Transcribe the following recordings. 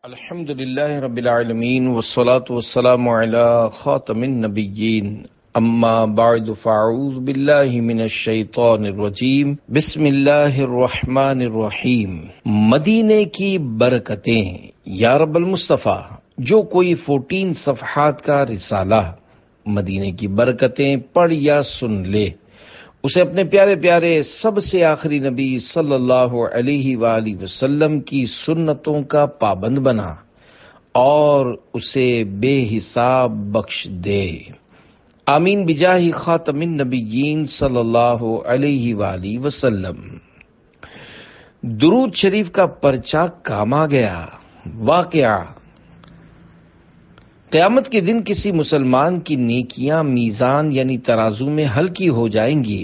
الحمد للہ رب العالمین والصلاة والسلام علی خاتم النبیین اما بعد فاعوذ باللہ من الشیطان الرجیم بسم اللہ الرحمن الرحیم۔ مدینے کی برکتیں یا رب المصطفیٰ، جو کوئی 14 صفحات کا رسالہ مدینے کی برکتیں پڑھ یا سن لے، اسے اپنے پیارے پیارے سب سے آخری نبی صلی اللہ علیہ وآلہ وسلم کی سنتوں کا پابند بنا اور اسے بے حساب بخش دے۔ آمین بجاہ خاتم النبیین صلی اللہ علیہ وآلہ وسلم۔ درود شریف کا پرچہ کام آ گیا۔ واقعہ: قیامت کے دن کسی مسلمان کی نیکیاں میزان یعنی ترازو میں ہلکی ہو جائیں گی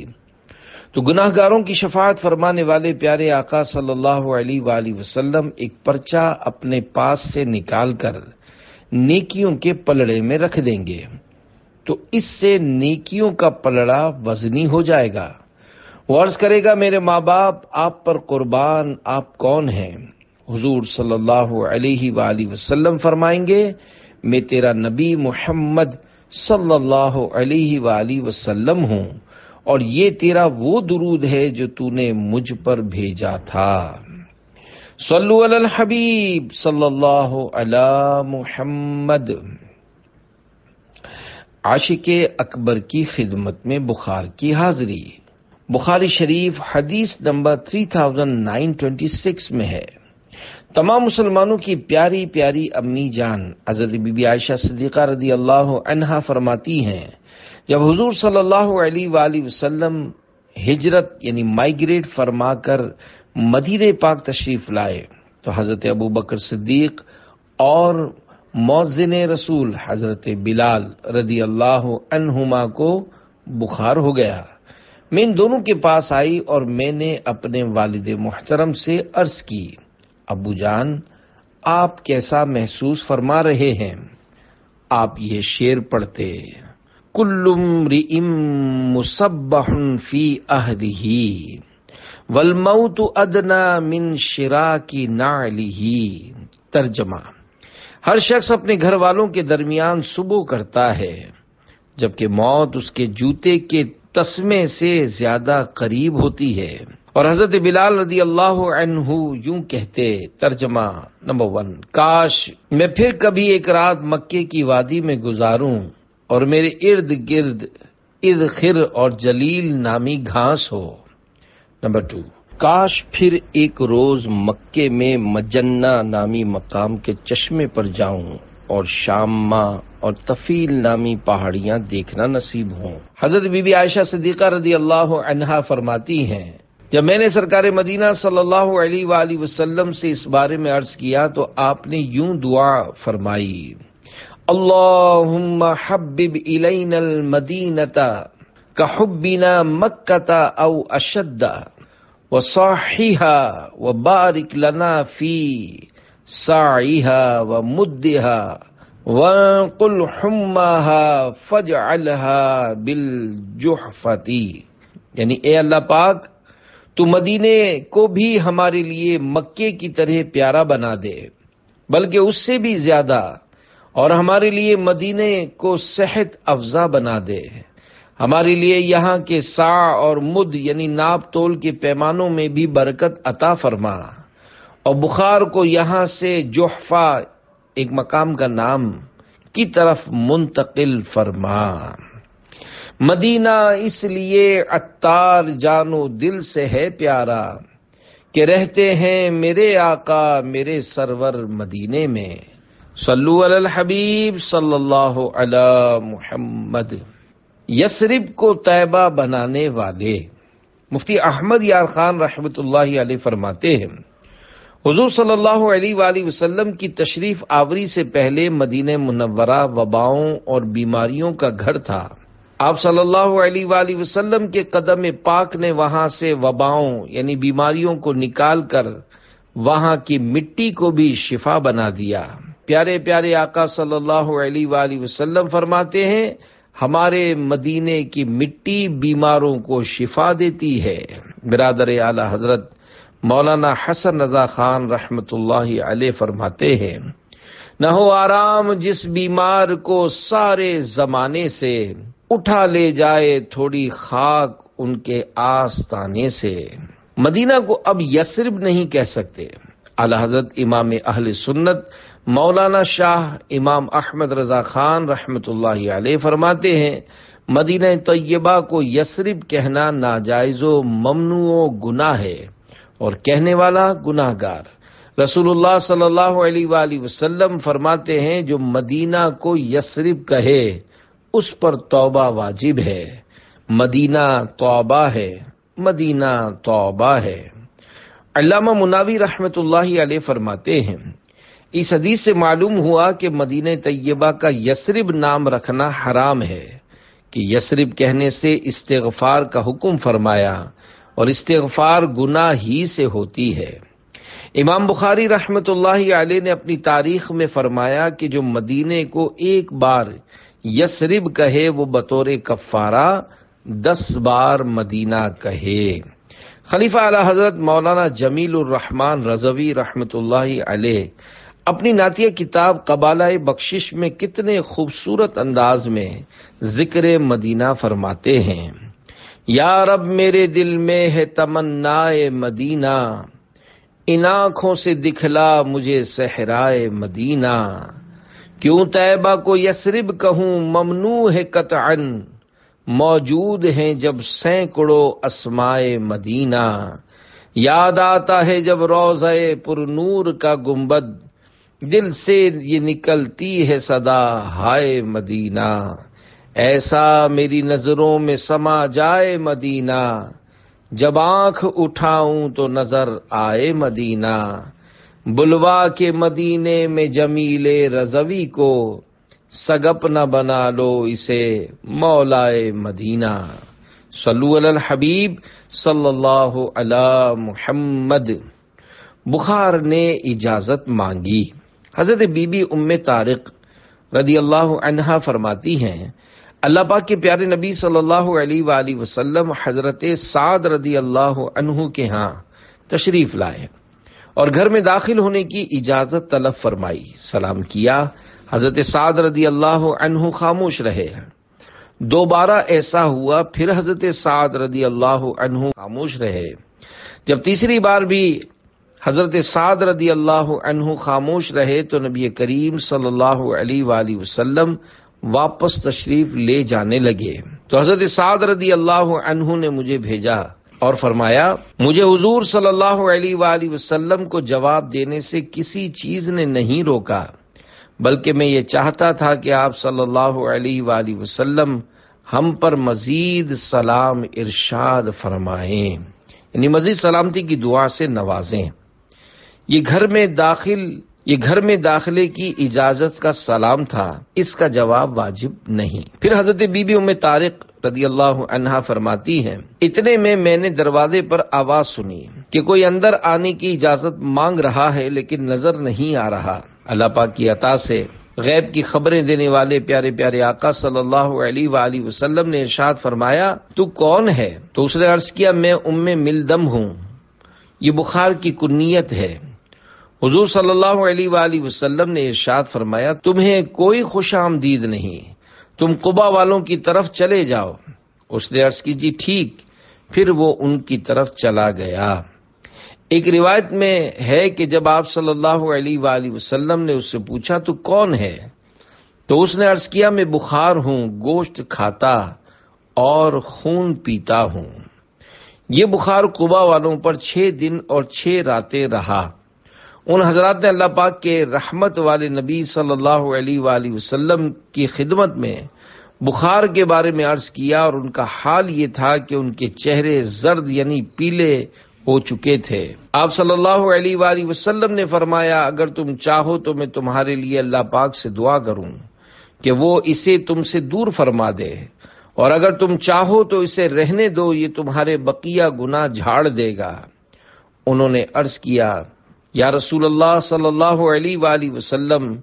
تو گناہ گاروں کی شفاعت فرمانے والے پیارے آقا صلی اللہ علیہ وآلہ وسلم ایک پرچہ اپنے پاس سے نکال کر نیکیوں کے پلڑے میں رکھ دیں گے، تو اس سے نیکیوں کا پلڑا وزنی ہو جائے گا۔ وہ عرض کرے گا، میرے ماں باپ آپ پر قربان، آپ کون ہیں؟ حضور صلی اللہ علیہ وآلہ وسلم فرمائیں گے، میں تیرا نبی محمد صلی اللہ علیہ وآلہ وسلم ہوں، اور یہ تیرا وہ درود ہے جو تو نے مجھ پر بھیجا تھا۔ صلو علی الحبیب صلی اللہ علی محمد۔ عاشق اکبر کی خدمت میں بخار کی حاضری۔ بخاری شریف حدیث نمبر 3926 میں ہے۔ تمام مسلمانوں کی پیاری پیاری امی جان حضرت بی بی عائشہ صدیقہ رضی اللہ عنہا فرماتی ہیں، جب حضور صلی اللہ علیہ وآلہ وسلم ہجرت یعنی مائیگریٹ فرما کر مدینہ پاک تشریف لائے تو حضرت ابو بکر صدیق اور مؤذن رسول حضرت بلال رضی اللہ عنہما کو بخار ہو گیا۔ میں ان دونوں کے پاس آئی اور میں نے اپنے والد محترم سے عرض کی، ابو جان آپ کیسا محسوس فرما رہے ہیں؟ آپ یہ شعر پڑھتے، کل امرئ مصبح فی اہلہ والموت ادنی من شراک نعلہ۔ ترجمہ: ہر شخص اپنے گھر والوں کے درمیان صبح کرتا ہے جبکہ موت اس کے جوتے کے تسمے سے زیادہ قریب ہوتی ہے۔ اور حضرت بلال رضی اللہ عنہ یوں کہتے، ترجمہ نمبر 1، کاش میں پھر کبھی ایک رات مکے کی وادی میں گزاروں اور میرے ارد گرد اذخر اور جلیل نامی گھاس ہو۔ نمبر 2، کاش پھر ایک روز مکے میں مجنہ نامی مقام کے چشمے پر جاؤں اور شامہ اور طفیل نامی پہاڑیاں دیکھنا نصیب ہوں۔ حضرت بی بی عائشہ صدیقہ رضی اللہ عنہا فرماتی ہیں، جب میں نے سرکار مدینہ صلی اللہ علیہ وآلہ وسلم سے اس بارے میں عرض کیا تو آپ نے یوں دعا فرمائی، اللہم حبب الینا المدینۃ کحبنا مکۃ او اشد وصاحھھا وبارک لنا فی ساعھا ومدھا وانقل حماھا فاجعلھا بالجحفۃ۔ یعنی اے اللہ پاک، تو مدینے کو بھی ہمارے لیے مکے کی طرح پیارا بنا دے، بلکہ اس سے بھی زیادہ، اور ہمارے لیے مدینے کو صحت افزا بنا دے۔ ہمارے لیے یہاں کے ساع اور مد یعنی ناپ تول کے پیمانوں میں بھی برکت عطا فرما، اور بخار کو یہاں سے جحفہ ایک مقام کا نام کی طرف منتقل فرما۔ مدینہ اس لیے عطار جانو دل سے ہے پیارا کہ رہتے ہیں میرے آقا میرے سرور مدینے میں۔ صلو علی الحبیب صلی اللہ علی محمد۔ یثرب کو طیبہ بنانے والے مفتی احمد یار خان رحمۃ اللہ علیہ فرماتے ہیں، حضور صلی اللہ علیہ وآلہ وسلم کی تشریف آوری سے پہلے مدینہ منورہ وباؤں اور بیماریوں کا گھر تھا۔ آپ صلی اللہ علیہ وآلہ وسلم کے قدم پاک نے وہاں سے وباؤں یعنی بیماریوں کو نکال کر وہاں کی مٹی کو بھی شفا بنا دیا۔ پیارے پیارے آقا صلی اللہ علیہ وآلہ وسلم فرماتے ہیں، ہمارے مدینے کی مٹی بیماروں کو شفا دیتی ہے۔ برادر اعلی حضرت مولانا حسن رضا خان رحمت اللہ علیہ فرماتے ہیں، نہ ہو آرام جس بیمار کو سارے زمانے سے، اٹھا لے جائے تھوڑی خاک ان کے آستانے سے۔ مدینہ کو اب یثرب نہیں کہہ سکتے۔ اعلی حضرت امام اہل سنت مولانا شاہ امام احمد رضا خان رحمت اللہ علیہ فرماتے ہیں، مدینہ طیبہ کو یثرب کہنا ناجائز و ممنوع و گناہ ہے، اور کہنے والا گناہ گار۔ رسول اللہ صلی اللہ علیہ وآلہ وسلم فرماتے ہیں، جو مدینہ کو یثرب کہے اس پر توبہ واجب ہے۔ مدینہ توبہ ہے، مدینہ توبہ ہے۔ علامہ مناوی رحمت اللہ علیہ فرماتے ہیں، اس حدیث سے معلوم ہوا کہ مدینہ طیبہ کا یثرب نام رکھنا حرام ہے، کہ یثرب کہنے سے استغفار کا حکم فرمایا، اور استغفار گناہ ہی سے ہوتی ہے۔ امام بخاری رحمت اللہ علیہ نے اپنی تاریخ میں فرمایا کہ جو مدینے کو ایک بار یثرب کہے وہ بطور کفارہ 10 بار مدینہ کہے۔ خلیفہ اعلی حضرت مولانا جمیل الرحمن رضوی رحمت اللہ علیہ اپنی نعتیہ کتاب قبالہ بخشش میں کتنے خوبصورت انداز میں ذکر مدینہ فرماتے ہیں، یا رب میرے دل میں ہے تمنائے مدینہ، ان آنکھوں سے دکھلا مجھے صحرائے مدینہ، کیوں طیبہ کو یثرب کہوں ممنوع ہے قطعاً، موجود ہیں جب سینکڑوں اسمائے مدینہ، یاد آتا ہے جب روضہ پر نور کا گنبد، دل سے یہ نکلتی ہے صدا ہائے مدینہ، ایسا میری نظروں میں سما جائے مدینہ، جب آنکھ اٹھاؤں تو نظر آئے مدینہ، بلوا کے مدینے میں جمیل رضوی کو، سگپ نہ بنا لو اسے مولائے مدینہ۔ صلو علی الحبیب صلی اللہ علی محمد۔ بخار نے اجازت مانگی۔ حضرت بی بی ام طارق رضی اللہ عنہا فرماتی ہیں، اللہ پاک کے پیارے نبی صلی اللہ علیہ وآلہ وسلم حضرت سعد رضی اللہ عنہ کے ہاں تشریف لائے اور گھر میں داخل ہونے کی اجازت طلب فرمائی، سلام کیا۔ حضرت سعد رضی اللہ عنہ خاموش رہے۔ دوبارہ ایسا ہوا، پھر حضرت سعد رضی اللہ عنہ خاموش رہے۔ جب تیسری بار بھی حضرت سعد رضی اللہ عنہ خاموش رہے تو نبی کریم صلی اللہ علیہ وآلہ وسلم واپس تشریف لے جانے لگے، تو حضرت سعد رضی اللہ عنہ نے مجھے بھیجا اور فرمایا، مجھے حضور صلی اللہ علیہ وآلہ وسلم کو جواب دینے سے کسی چیز نے نہیں روکا، بلکہ میں یہ چاہتا تھا کہ آپ صلی اللہ علیہ وآلہ وسلم ہم پر مزید سلام ارشاد فرمائیں، یعنی مزید سلامتی کی دعا سے نوازیں۔ یہ گھر میں داخلے کی اجازت کا سلام تھا، اس کا جواب واجب نہیں۔ پھر حضرت بی بی ام طارق رضی اللہ عنہا فرماتی ہیں، اتنے میں نے دروازے پر آواز سنی کہ کوئی اندر آنے کی اجازت مانگ رہا ہے لیکن نظر نہیں آ رہا۔ اللہ پاک کی عطا سے غیب کی خبریں دینے والے پیارے پیارے آقا صلی اللہ علیہ وآلہ وسلم نے ارشاد فرمایا، تو کون ہے؟ تو اس نے عرض کیا، میں ام ملدم ہوں، یہ بخار کی کنیت ہے۔ حضور صلی اللہ علیہ وآلہ وسلم نے ارشاد فرمایا، تمہیں کوئی خوش آمدید نہیں، تم قبا والوں کی طرف چلے جاؤ۔ اس نے عرض کی، جی ٹھیک۔ پھر وہ ان کی طرف چلا گیا۔ ایک روایت میں ہے کہ جب آپ صلی اللہ علیہ وآلہ وسلم نے اس سے پوچھا تو کون ہے، تو اس نے عرض کیا، میں بخار ہوں، گوشت کھاتا اور خون پیتا ہوں۔ یہ بخار قبا والوں پر 6 دن اور 6 راتیں رہا۔ ان حضرات نے اللہ پاک کے رحمت والے نبی صلی اللہ علیہ وآلہ وسلم کی خدمت میں بخار کے بارے میں عرض کیا، اور ان کا حال یہ تھا کہ ان کے چہرے زرد یعنی پیلے ہو چکے تھے۔ آپ صلی اللہ علیہ وآلہ وسلم نے فرمایا، اگر تم چاہو تو میں تمہارے لیے اللہ پاک سے دعا کروں کہ وہ اسے تم سے دور فرما دے، اور اگر تم چاہو تو اسے رہنے دو، یہ تمہارے بقیہ گناہ جھاڑ دے گا۔ انہوں نے عرض کیا، یا رسول اللہ صلی اللہ علیہ وآلہ وسلم،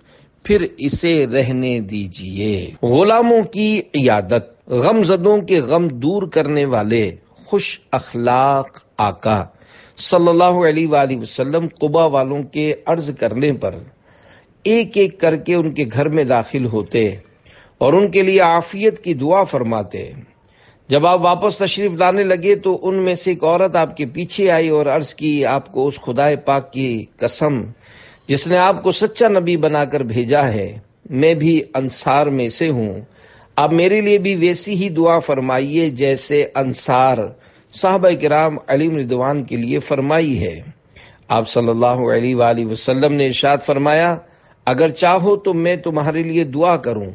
پھر اسے رہنے دیجئے۔ غلاموں کی عیادت، غم زدوں کے غم دور کرنے والے خوش اخلاق آقا صلی اللہ علیہ وآلہ وسلم قبا والوں کے عرض کرنے پر ایک ایک کر کے ان کے گھر میں داخل ہوتے اور ان کے لیے عافیت کی دعا فرماتے۔ جب آپ واپس تشریف لانے لگے تو ان میں سے ایک عورت آپ کے پیچھے آئی اور عرض کی، آپ کو اس خدائے پاک کی قسم جس نے آپ کو سچا نبی بنا کر بھیجا ہے، میں بھی انصار میں سے ہوں، آپ میرے لیے بھی ویسی ہی دعا فرمائیے جیسے انصار صحابہ کرام علیہم رضوان کے لیے فرمائی ہے۔ آپ صلی اللہ علیہ وآلہ وسلم نے ارشاد فرمایا، اگر چاہو تو میں تمہارے لیے دعا کروں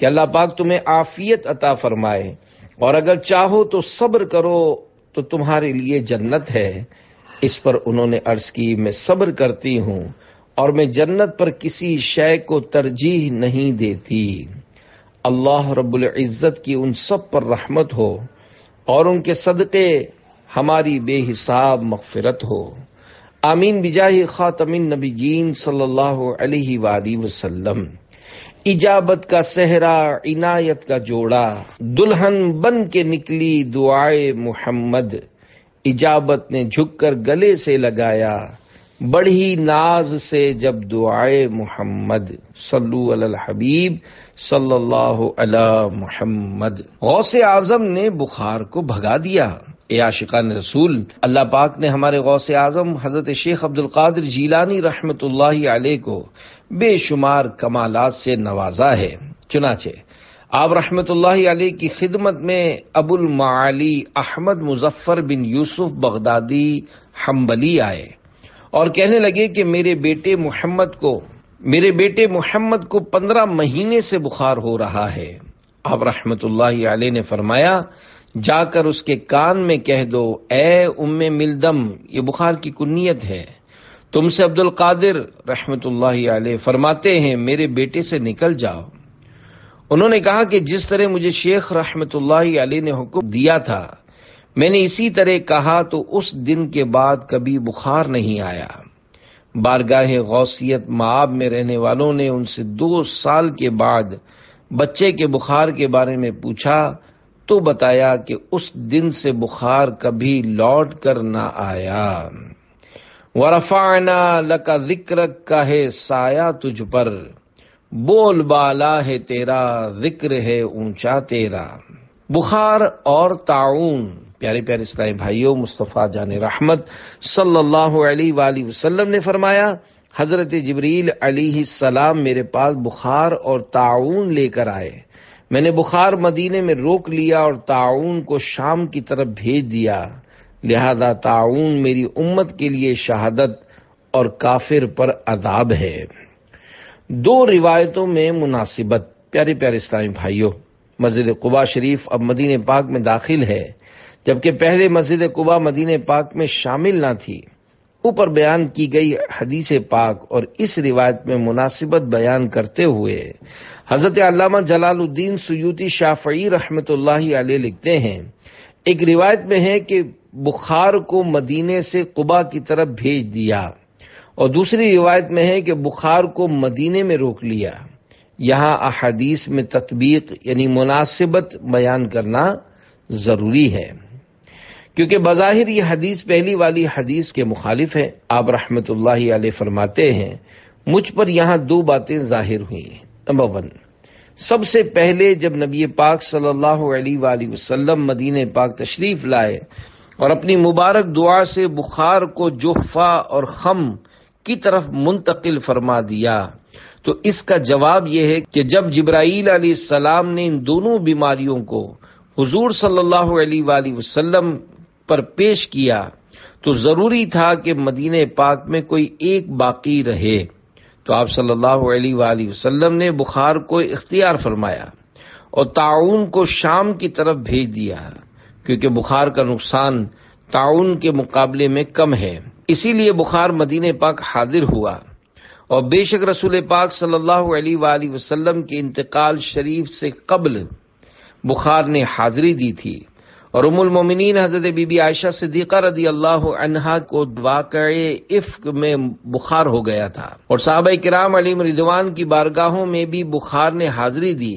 کہ اللہ پاک تمہیں عافیت عطا فرمائے، اور اگر چاہو تو صبر کرو تو تمہارے لیے جنت ہے۔ اس پر انہوں نے عرض کی، میں صبر کرتی ہوں اور میں جنت پر کسی شے کو ترجیح نہیں دیتی۔ اللہ رب العزت کی ان سب پر رحمت ہو اور ان کے صدقے ہماری بے حساب مغفرت ہو، آمین بجاہ خاتم النبیین صلی اللہ علیہ وآلہ وسلم۔ اجابت کا صحرا، عنایت کا جوڑا، دلہن بن کے نکلی دعائے محمد، اجابت نے جھک کر گلے سے لگایا، بڑھی ناز سے جب دعائے محمد، صلو علی الحبیب صلی اللہ علی محمد۔ غوث اعظم نے بخار کو بھگا دیا۔ اے عاشقان رسول، اللہ پاک نے ہمارے غوث اعظم حضرت شیخ عبد القادر جیلانی رحمۃ اللہ علیہ کو بے شمار کمالات سے نوازا ہے۔ چنانچہ آپ رحمۃ اللہ علیہ کی خدمت میں ابو المعالی احمد مظفر بن یوسف بغدادی حنبلی آئے اور کہنے لگے کہ میرے بیٹے محمد کو 15 مہینے سے بخار ہو رہا ہے۔ آپ رحمۃ اللہ علیہ نے فرمایا، جا کر اس کے کان میں کہہ دو، اے ام ملدم، یہ بخار کی کنیت ہے، تم سے عبد القادر رحمۃ اللہ علیہ فرماتے ہیں میرے بیٹے سے نکل جاؤ۔ انہوں نے کہا کہ جس طرح مجھے شیخ رحمۃ اللہ علیہ نے حکم دیا تھا میں نے اسی طرح کہا، تو اس دن کے بعد کبھی بخار نہیں آیا۔ بارگاہ غوثیت مآب میں رہنے والوں نے ان سے 2 سال کے بعد بچے کے بخار کے بارے میں پوچھا تو بتایا کہ اس دن سے بخار کبھی لوٹ کر نہ آیا۔ وَرَفَعْنَا لَكَ ذِكْرَكَ کا ہے سایہ تجھ پر، بول بالا ہے تیرا، ذکر ہے اونچا تیرا۔ بخار اور طاعون، پیارے پیارے اسلامی بھائیوں، مصطفیٰ جان رحمت صلی اللہ علیہ وآلہ وسلم نے فرمایا، حضرت جبریل علیہ السلام میرے پاس بخار اور طاعون لے کر آئے، میں نے بخار مدینے میں روک لیا اور طاعون کو شام کی طرف بھیج دیا، لہذا طاعون میری امت کے لیے شہادت اور کافر پر عذاب ہے۔ 2 روایتوں میں مناسبت۔ پیارے پیارے اسلامی بھائیوں، مسجد قباء شریف اب مدینہ پاک میں داخل ہے، جبکہ پہلے مسجد قباء مدینہ پاک میں شامل نہ تھی۔ اوپر بیان کی گئی حدیث پاک اور اس روایت میں مناسبت بیان کرتے ہوئے حضرت علامہ جلال الدین سیوطی شافعی رحمۃ اللہ علیہ لکھتے ہیں، ایک روایت میں ہے کہ بخار کو مدینے سے قباء کی طرف بھیج دیا، اور دوسری روایت میں ہے کہ بخار کو مدینے میں روک لیا۔ یہاں احادیث میں تطبیق یعنی مناسبت بیان کرنا ضروری ہے، کیونکہ بظاہر یہ حدیث پہلی والی حدیث کے مخالف ہے۔ آپ رحمت اللہ علیہ فرماتے ہیں، مجھ پر یہاں 2 باتیں ظاہر ہوئیں۔ نمبر 1، سب سے پہلے جب نبی پاک صلی اللہ علیہ وآلہ وسلم مدینہ پاک تشریف لائے اور اپنی مبارک دعا سے بخار کو جحفہ اور خم کی طرف منتقل فرما دیا، تو اس کا جواب یہ ہے کہ جب جبرائیل علیہ السلام نے ان دونوں بیماریوں کو حضور صلی اللہ علیہ وآلہ وسلم پر پیش کیا تو ضروری تھا کہ مدینہ پاک میں کوئی ایک باقی رہے، تو آپ صلی اللہ علیہ وآلہ وسلم نے بخار کو اختیار فرمایا اور طاعون کو شام کی طرف بھیج دیا، کیونکہ بخار کا نقصان طاعون کے مقابلے میں کم ہے، اسی لیے بخار مدینہ پاک حاضر ہوا۔ اور بے شک رسول پاک صلی اللہ علیہ وآلہ وسلم کے انتقال شریف سے قبل بخار نے حاضری دی تھی، اور ام المومنین حضرت بی بی عائشہ صدیقہ رضی اللہ عنہا کو واقعے افک میں بخار ہو گیا تھا، اور صحابہ کرام علیہم رضوان کی بارگاہوں میں بھی بخار نے حاضری دی،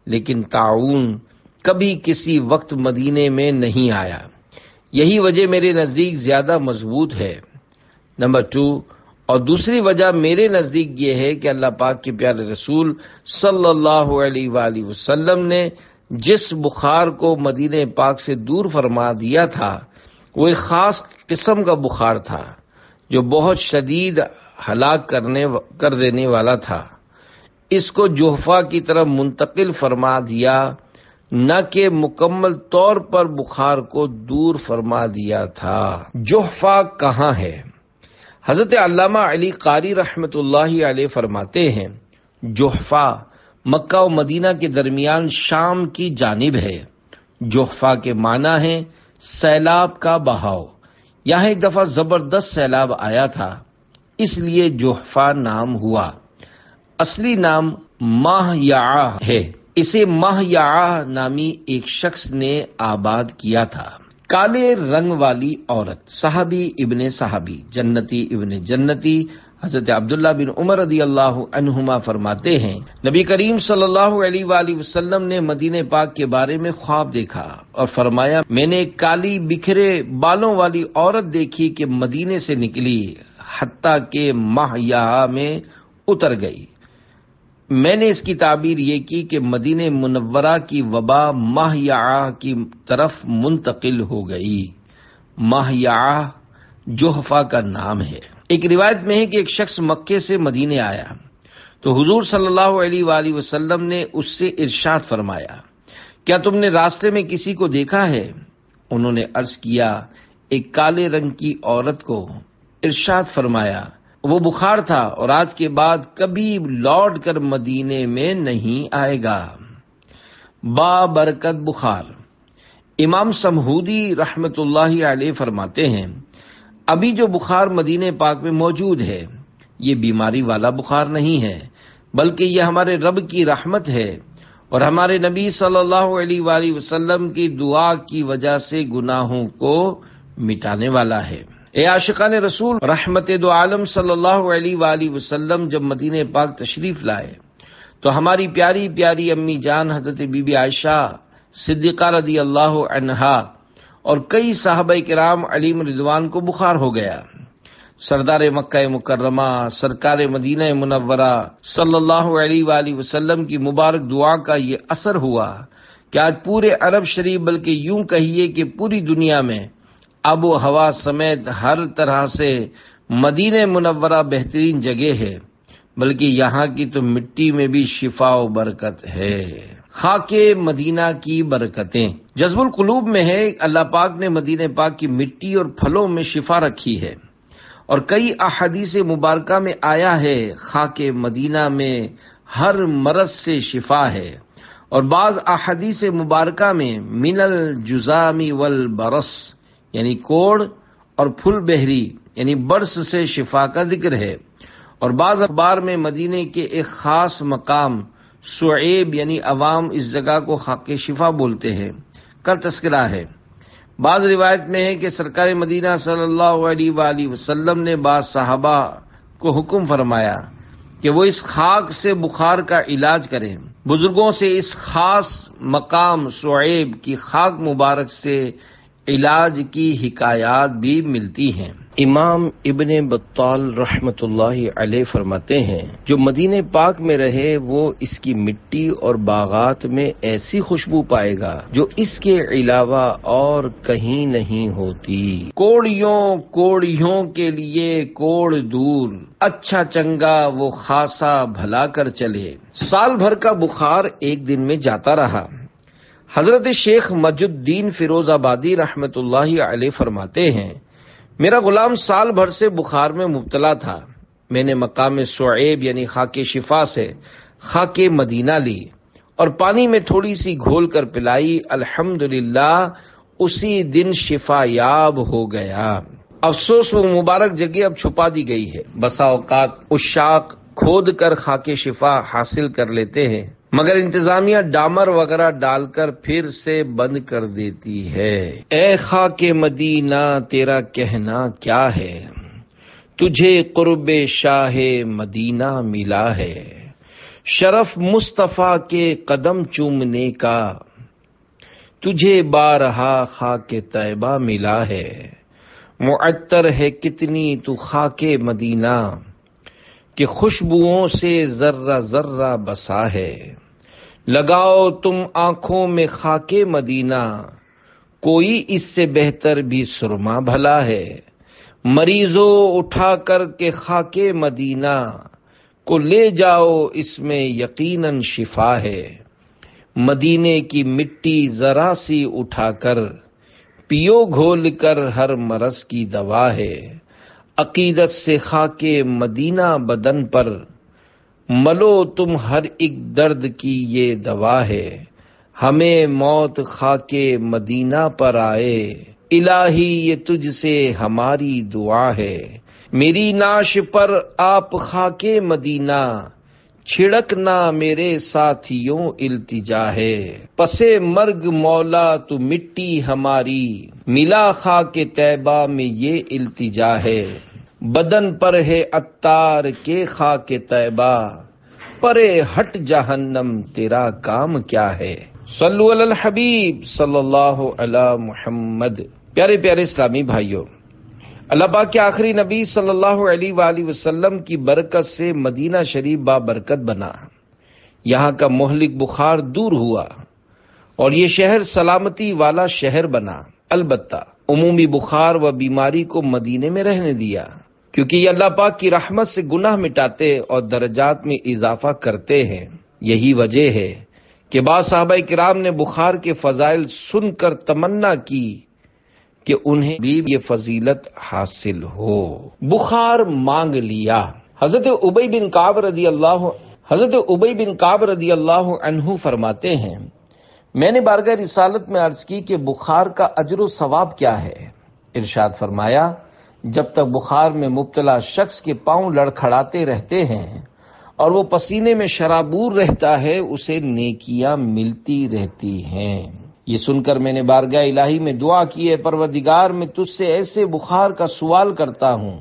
لیکن طاعون کبھی کسی وقت مدینے میں نہیں آیا۔ یہی وجہ میرے نزدیک زیادہ مضبوط ہے۔ نمبر 2، اور دوسری وجہ میرے نزدیک یہ ہے کہ اللہ پاک کے پیارے رسول صلی اللہ علیہ وآلہ وسلم نے جس بخار کو مدینہ پاک سے دور فرما دیا تھا وہ ایک خاص قسم کا بخار تھا جو بہت شدید ہلاک کر دینے والا تھا۔ اس کو جحفہ کی طرف منتقل فرما دیا، نہ کہ مکمل طور پر بخار کو دور فرما دیا تھا۔ جحفہ کہاں ہے؟ حضرت علامہ علی قاری رحمت اللہ علیہ فرماتے ہیں جحفہ مکہ و مدینہ کے درمیان شام کی جانب ہے۔ جحفہ کے معنی ہے سیلاب کا بہاؤ۔ یہاں ایک دفعہ زبردست سیلاب آیا تھا، اس لیے جحفہ نام ہوا۔ اصلی نام ماہیعہ ہے، اسے ماہیعہ نامی ایک شخص نے آباد کیا تھا۔ کالے رنگ والی عورت، صحابی ابن صحابی، جنتی ابن جنتی، حضرت عبداللہ بن عمر رضی اللہ عنہما فرماتے ہیں نبی کریم صلی اللہ علیہ وآلہ وسلم نے مدینہ پاک کے بارے میں خواب دیکھا اور فرمایا میں نے ایک کالی بکھرے بالوں والی عورت دیکھی کہ مدینے سے نکلی حتیٰ کہ ماہیعہ میں اتر گئی۔ میں نے اس کی تعبیر یہ کی کہ مدینہ منورہ کی وبا ماہیعہ کی طرف منتقل ہو گئی۔ ماہیعہ جحفہ کا نام ہے۔ ایک روایت میں ہے کہ ایک شخص مکے سے مدینے آیا تو حضور صلی اللہ علیہ وآلہ وسلم نے اس سے ارشاد فرمایا کیا تم نے راستے میں کسی کو دیکھا ہے؟ انہوں نے عرض کیا ایک کالے رنگ کی عورت کو۔ ارشاد فرمایا وہ بخار تھا اور آج کے بعد کبھی لوٹ کر مدینے میں نہیں آئے گا۔ با برکت بخار۔ امام سمہودی رحمت اللہ علیہ فرماتے ہیں ابھی جو بخار مدینہ پاک میں موجود ہے یہ بیماری والا بخار نہیں ہے بلکہ یہ ہمارے رب کی رحمت ہے اور ہمارے نبی صلی اللہ علیہ وآلہ وسلم کی دعا کی وجہ سے گناہوں کو مٹانے والا ہے۔ اے عاشقان رسول، رحمت دو عالم صلی اللہ علیہ وآلہ وسلم جب مدینہ پاک تشریف لائے تو ہماری پیاری پیاری امی جان حضرت بی بی عائشہ صدیقہ رضی اللہ عنہا اور کئی صحابہ کرام علیہم رضوان کو بخار ہو گیا۔ سردار مکہ مکرمہ سرکار مدینہ منورہ صلی اللہ علیہ وآلہ وسلم کی مبارک دعا کا یہ اثر ہوا کہ آج پورے عرب شریف بلکہ یوں کہیے کہ پوری دنیا میں آب و ہوا سمیت ہر طرح سے مدینہ منورہ بہترین جگہ ہے، بلکہ یہاں کی تو مٹی میں بھی شفا و برکت ہے۔ خاک مدینہ کی برکتیں جذب القلوب میں ہے۔ اللہ پاک نے مدینہ پاک کی مٹی اور پھلوں میں شفا رکھی ہے اور کئی احادیث مبارکہ میں آیا ہے خاک مدینہ میں ہر مرض سے شفا ہے، اور بعض احادیث مبارکہ میں من الجذام والبرص یعنی کوڑ اور پھل بہری یعنی برس سے شفا کا ذکر ہے، اور بعض اخبار میں مدینے کے ایک خاص مقام سعیب یعنی عوام اس جگہ کو خاک شفا بولتے ہیں کا تذکرہ ہے۔ بعض روایت میں ہے کہ سرکار مدینہ صلی اللہ علیہ وآلہ وسلم نے بعض صحابہ کو حکم فرمایا کہ وہ اس خاک سے بخار کا علاج کریں۔ بزرگوں سے اس خاص مقام سعیب کی خاک مبارک سے علاج کی حکایات بھی ملتی ہیں۔ امام ابن بطال رحمت اللہ علیہ فرماتے ہیں جو مدینہ پاک میں رہے وہ اس کی مٹی اور باغات میں ایسی خوشبو پائے گا جو اس کے علاوہ اور کہیں نہیں ہوتی۔ کوڑیوں کے لیے کوڑ دور، اچھا چنگا وہ خاصا بھلا کر چلے۔ سال بھر کا بخار ایک دن میں جاتا رہا۔ حضرت شیخ مجد الدین فیروز آبادی رحمت اللہ علیہ فرماتے ہیں میرا غلام سال بھر سے بخار میں مبتلا تھا۔ میں نے مقام سعیب یعنی خاک شفا سے خاک مدینہ لی اور پانی میں تھوڑی سی گھول کر پلائی، الحمدللہ اسی دن شفا یاب ہو گیا۔ افسوس وہ مبارک جگہ اب چھپا دی گئی ہے۔ بسا اوقات عشاق کھود کر خاک شفا حاصل کر لیتے ہیں مگر انتظامیہ ڈامر وغیرہ ڈال کر پھر سے بند کر دیتی ہے۔ اے خاک مدینہ تیرا کہنا کیا ہے، تجھے قرب شاہ مدینہ ملا ہے، شرف مصطفیٰ کے قدم چومنے کا تجھے بارہا خاک طیبہ ملا ہے، معطر ہے کتنی تو خاک مدینہ، کہ خوشبوؤں سے ذرہ ذرہ بسا ہے۔ لگاؤ تم آنکھوں میں خاک مدینہ، کوئی اس سے بہتر بھی سرما بھلا ہے۔ مریضوں اٹھا کر کے خاک مدینہ، کو لے جاؤ اس میں یقیناً شفا ہے۔ مدینے کی مٹی ذرا سی اٹھا کر، پیو گھول کر ہر مرض کی دوا ہے۔ عقیدت سے خاک مدینہ بدن پر، ملو تم ہر ایک درد کی یہ دوا ہے۔ ہمیں موت خاک مدینہ پر آئے، الہی یہ تجھ سے ہماری دعا ہے۔ میری نعش پر آپ خاک مدینہ، چھڑکنا میرے ساتھیوں التجا ہے۔ پسے مرگ مولا تو مٹی ہماری، ملا خاک طیبہ میں یہ التجا ہے۔ بدن پر ہے عطار کے خاک طیبہ، پرے ہٹ جہنم تیرا کام کیا ہے۔ صلو علی الحبیب صلی اللہ علی محمد۔ پیارے پیارے اسلامی بھائیوں، اللہ پاک کے آخری نبی صلی اللہ علیہ وآلہ وسلم کی برکت سے مدینہ شریف بابرکت بنا، یہاں کا مہلک بخار دور ہوا اور یہ شہر سلامتی والا شہر بنا۔ البتہ عمومی بخار و بیماری کو مدینے میں رہنے دیا، کیونکہ یہ اللہ پاک کی رحمت سے گناہ مٹاتے اور درجات میں اضافہ کرتے ہیں۔ یہی وجہ ہے کہ بعض صحابہ کرام نے بخار کے فضائل سن کر تمنا کی کہ انہیں بھی یہ فضیلت حاصل ہو۔ بخار مانگ لیا۔ حضرت ابی بن کعب رضی اللہ عنہ فرماتے ہیں، میں نے بارگاہ رسالت میں عرض کی کہ بخار کا اجر و ثواب کیا ہے؟ ارشاد فرمایا، جب تک بخار میں مبتلا شخص کے پاؤں لڑکھڑاتے رہتے ہیں اور وہ پسینے میں شرابور رہتا ہے، اسے نیکیاں ملتی رہتی ہیں۔ یہ سن کر میں نے بارگاہ الہی میں دعا کی ہے، پروردگار میں تجھ سے ایسے بخار کا سوال کرتا ہوں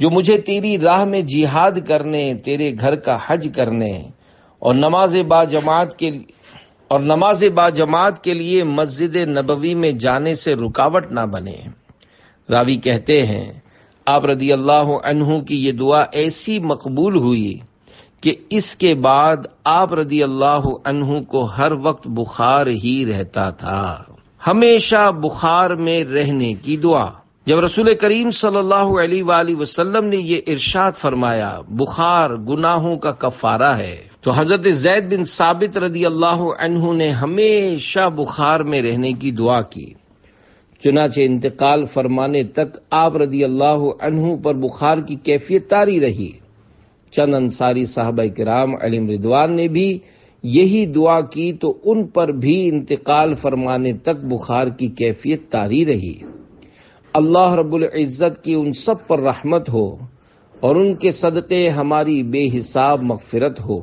جو مجھے تیری راہ میں جہاد کرنے، تیرے گھر کا حج کرنے اور نماز با جماعت کے لیے مسجد نبوی میں جانے سے رکاوٹ نہ بنے۔ راوی کہتے ہیں، آپ رضی اللہ عنہ کی یہ دعا ایسی مقبول ہوئی کہ اس کے بعد آپ رضی اللہ عنہ کو ہر وقت بخار ہی رہتا تھا۔ ہمیشہ بخار میں رہنے کی دعا۔ جب رسول کریم صلی اللہ علیہ وآلہ وسلم نے یہ ارشاد فرمایا بخار گناہوں کا کفارہ ہے، تو حضرت زید بن ثابت رضی اللہ عنہ نے ہمیشہ بخار میں رہنے کی دعا کی۔ چنانچہ انتقال فرمانے تک آپ رضی اللہ عنہ پر بخار کی کیفیت طاری رہی۔ چند انصاری صحابہ کرام علیہم رضوان نے بھی یہی دعا کی تو ان پر بھی انتقال فرمانے تک بخار کی کیفیت طاری رہی۔ اللہ رب العزت کی ان سب پر رحمت ہو اور ان کے صدقے ہماری بے حساب مغفرت ہو،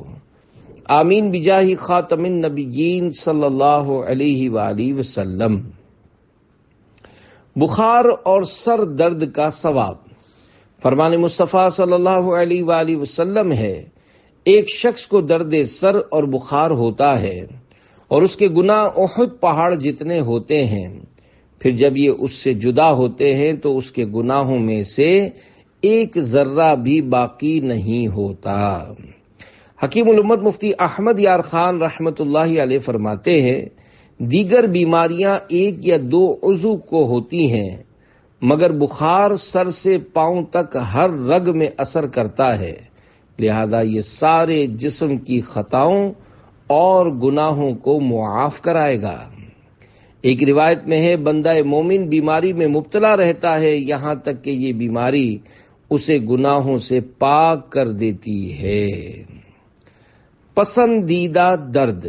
آمین بجاہ خاتم النبیین صلی اللہ علیہ وآلہ وسلم۔ بخار اور سر درد کا ثواب۔ فرمان مصطفیٰ صلی اللہ علیہ وآلہ وسلم ہے، ایک شخص کو درد سر اور بخار ہوتا ہے اور اس کے گناہ احد پہاڑ جتنے ہوتے ہیں، پھر جب یہ اس سے جدا ہوتے ہیں تو اس کے گناہوں میں سے ایک ذرہ بھی باقی نہیں ہوتا۔ حکیم الامت مفتی احمد یار خان رحمت اللہ علیہ فرماتے ہیں، دیگر بیماریاں ایک یا دو عضو کو ہوتی ہیں، مگر بخار سر سے پاؤں تک ہر رگ میں اثر کرتا ہے، لہذا یہ سارے جسم کی خطاؤں اور گناہوں کو معاف کرائے گا۔ ایک روایت میں ہے، بندہ مومن بیماری میں مبتلا رہتا ہے یہاں تک کہ یہ بیماری اسے گناہوں سے پاک کر دیتی ہے۔ پسندیدہ درد۔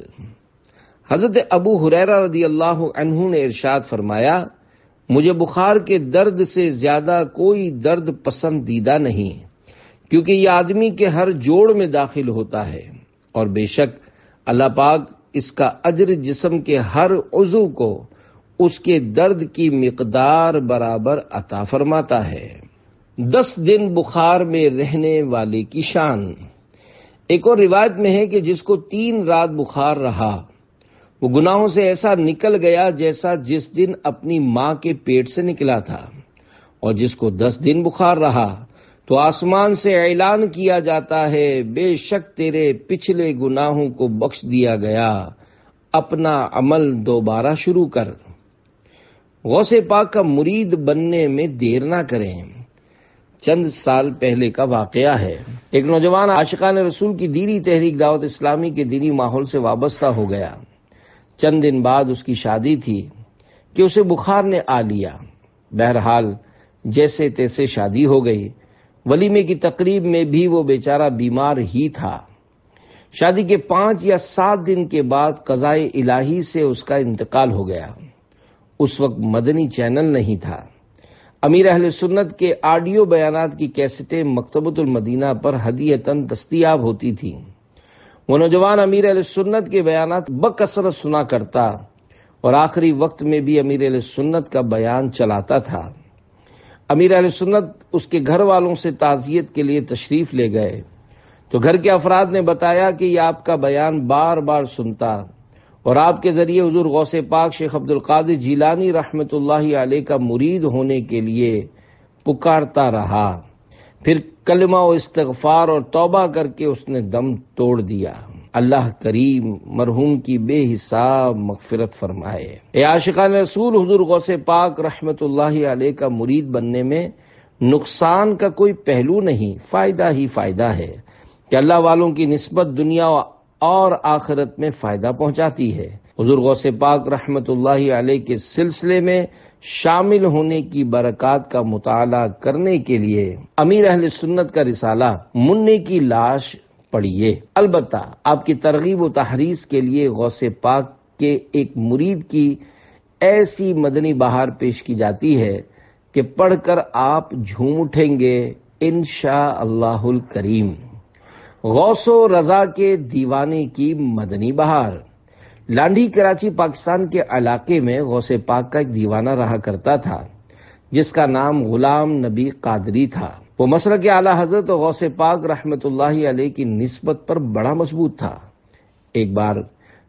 حضرت ابو ہریرہ رضی اللہ عنہ نے ارشاد فرمایا، مجھے بخار کے درد سے زیادہ کوئی درد پسندیدہ نہیں، کیونکہ یہ آدمی کے ہر جوڑ میں داخل ہوتا ہے اور بے شک اللہ پاک اس کا اجر جسم کے ہر عضو کو اس کے درد کی مقدار برابر عطا فرماتا ہے۔ 10 دن بخار میں رہنے والے کی شان۔ ایک اور روایت میں ہے کہ جس کو 3 رات بخار رہا وہ گناہوں سے ایسا نکل گیا جیسا جس دن اپنی ماں کے پیٹ سے نکلا تھا، اور جس کو 10 دن بخار رہا تو آسمان سے اعلان کیا جاتا ہے، بے شک تیرے پچھلے گناہوں کو بخش دیا گیا، اپنا عمل دوبارہ شروع کر۔ غوث پاک کا مرید بننے میں دیر نہ کریں۔ چند سال پہلے کا واقعہ ہے۔ ایک نوجوان عاشقان رسول کی دینی تحریک دعوت اسلامی کے دینی ماحول سے وابستہ ہو گیا۔ چند دن بعد اس کی شادی تھی کہ اسے بخار نے آ لیا۔ بہرحال جیسے تیسے شادی ہو گئی۔ ولیمے کی تقریب میں بھی وہ بیچارہ بیمار ہی تھا۔ شادی کے 5 یا 7 دن کے بعد قضائے الہی سے اس کا انتقال ہو گیا۔ اس وقت مدنی چینل نہیں تھا۔ امیر اہل سنت کے آڈیو بیانات کی کیسٹیں مکتبۃ المدینہ پر ہدیۃً دستیاب ہوتی تھیں۔ وہ نوجوان امیر اہل سنت کے بیانات بکثرت سنا کرتا اور آخری وقت میں بھی امیر اہل سنت کا بیان چلاتا تھا۔ امیر اہل سنت اس کے گھر والوں سے تعزیت کے لیے تشریف لے گئے تو گھر کے افراد نے بتایا کہ یہ آپ کا بیان بار بار سنتا اور آپ کے ذریعے حضور غوث پاک شیخ عبد القادر جیلانی رحمۃ اللہ علیہ کا مرید ہونے کے لیے پکارتا رہا۔ پھر کلمہ و استغفار اور توبہ کر کے اس نے دم توڑ دیا۔ اللہ کریم مرحوم کی بے حساب مغفرت فرمائے۔ اے عاشقان رسول، حضور غوث پاک رحمۃ اللہ علیہ کا مرید بننے میں نقصان کا کوئی پہلو نہیں، فائدہ ہی فائدہ ہے کہ اللہ والوں کی نسبت دنیا اور آخرت میں فائدہ پہنچاتی ہے۔ حضور غوث پاک رحمۃ اللہ علیہ کے سلسلے میں شامل ہونے کی برکات کا مطالعہ کرنے کے لیے امیر اہل سنت کا رسالہ منع کی لاش پڑھیے۔ البتہ آپ کی ترغیب و تحریض کے لیے غوث پاک کے ایک مرید کی ایسی مدنی بہار پیش کی جاتی ہے کہ پڑھ کر آپ جھوم اٹھیں گے انشاءاللہ الکریم۔ غوث و رضا کے دیوانے کی مدنی بہار۔ لانڈھی کراچی پاکستان کے علاقے میں غوث پاک کا ایک دیوانہ رہا کرتا تھا جس کا نام غلام نبی قادری تھا۔ وہ مسلک اعلیٰ حضرت و غوث پاک رحمۃ اللہ علیہ کی نسبت پر بڑا مضبوط تھا۔ ایک بار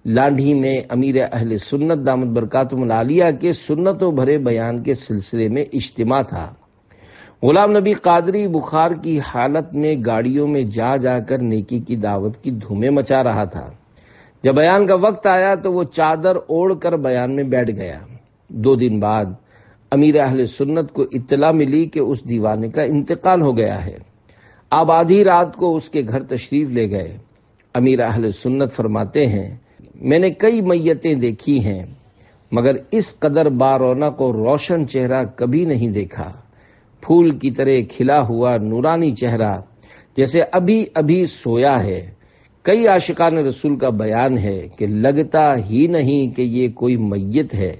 لانڈھی میں امیر اہل سنت دامت برکاتہم العالیہ کے سنتوں بھرے بیان کے سلسلے میں اجتماع تھا۔ غلام نبی قادری بخار کی حالت میں گاڑیوں میں جا جا کر نیکی کی دعوت کی دھومیں مچا رہا تھا۔ جب بیان کا وقت آیا تو وہ چادر اوڑھ کر بیان میں بیٹھ گیا۔ 2 دن بعد امیر اہل سنت کو اطلاع ملی کہ اس دیوانے کا انتقال ہو گیا ہے۔ آپ آدھی رات کو اس کے گھر تشریف لے گئے۔ امیر اہل سنت فرماتے ہیں، میں نے کئی میتیں دیکھی ہیں مگر اس قدر بارونق و روشن چہرہ کبھی نہیں دیکھا۔ پھول کی طرح کھلا ہوا نورانی چہرہ جیسے ابھی ابھی سویا ہے۔ کئی عاشقان رسول کا بیان ہے کہ لگتا ہی نہیں کہ یہ کوئی میت ہے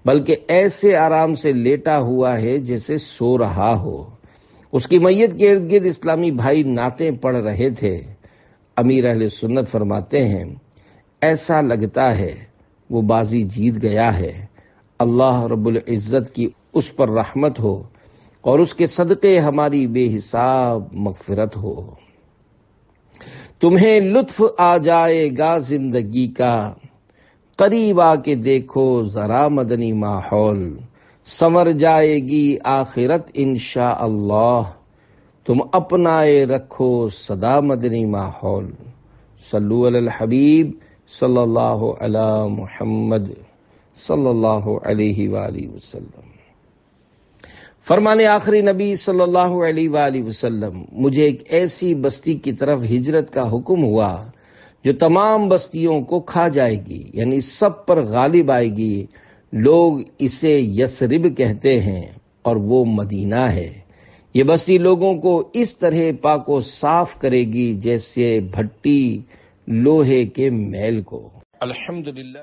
بلکہ ایسے آرام سے لیٹا ہوا ہے جیسے سو رہا ہو۔ اس کی میت کے ارد گرد اسلامی بھائی نعتیں پڑھ رہے تھے۔ امیر اہل سنت فرماتے ہیں، ایسا لگتا ہے وہ بازی جیت گیا ہے۔ اللہ رب العزت کی اس پر رحمت ہو اور اس کے صدقے ہماری بے حساب مغفرت ہو۔ تمہیں لطف آ جائے گا زندگی کا، قریب آ کے دیکھو ذرا مدنی ماحول، سنور جائے گی آخرت انشاءاللہ، تم اپنائے رکھو صدا مدنی ماحول۔ صلو علی الحبیب صلی اللہ علی محمد صلی اللہ علیہ وآلہ وسلم۔ فرمانے آخری نبی صلی اللہ علیہ وآلہ وسلم، مجھے ایک ایسی بستی کی طرف ہجرت کا حکم ہوا جو تمام بستیوں کو کھا جائے گی، یعنی سب پر غالب آئے گی۔ لوگ اسے یثرب کہتے ہیں اور وہ مدینہ ہے۔ یہ بستی لوگوں کو اس طرح پاک و صاف کرے گی جیسے بھٹی لوہے کے میل کو۔ الحمدللہ۔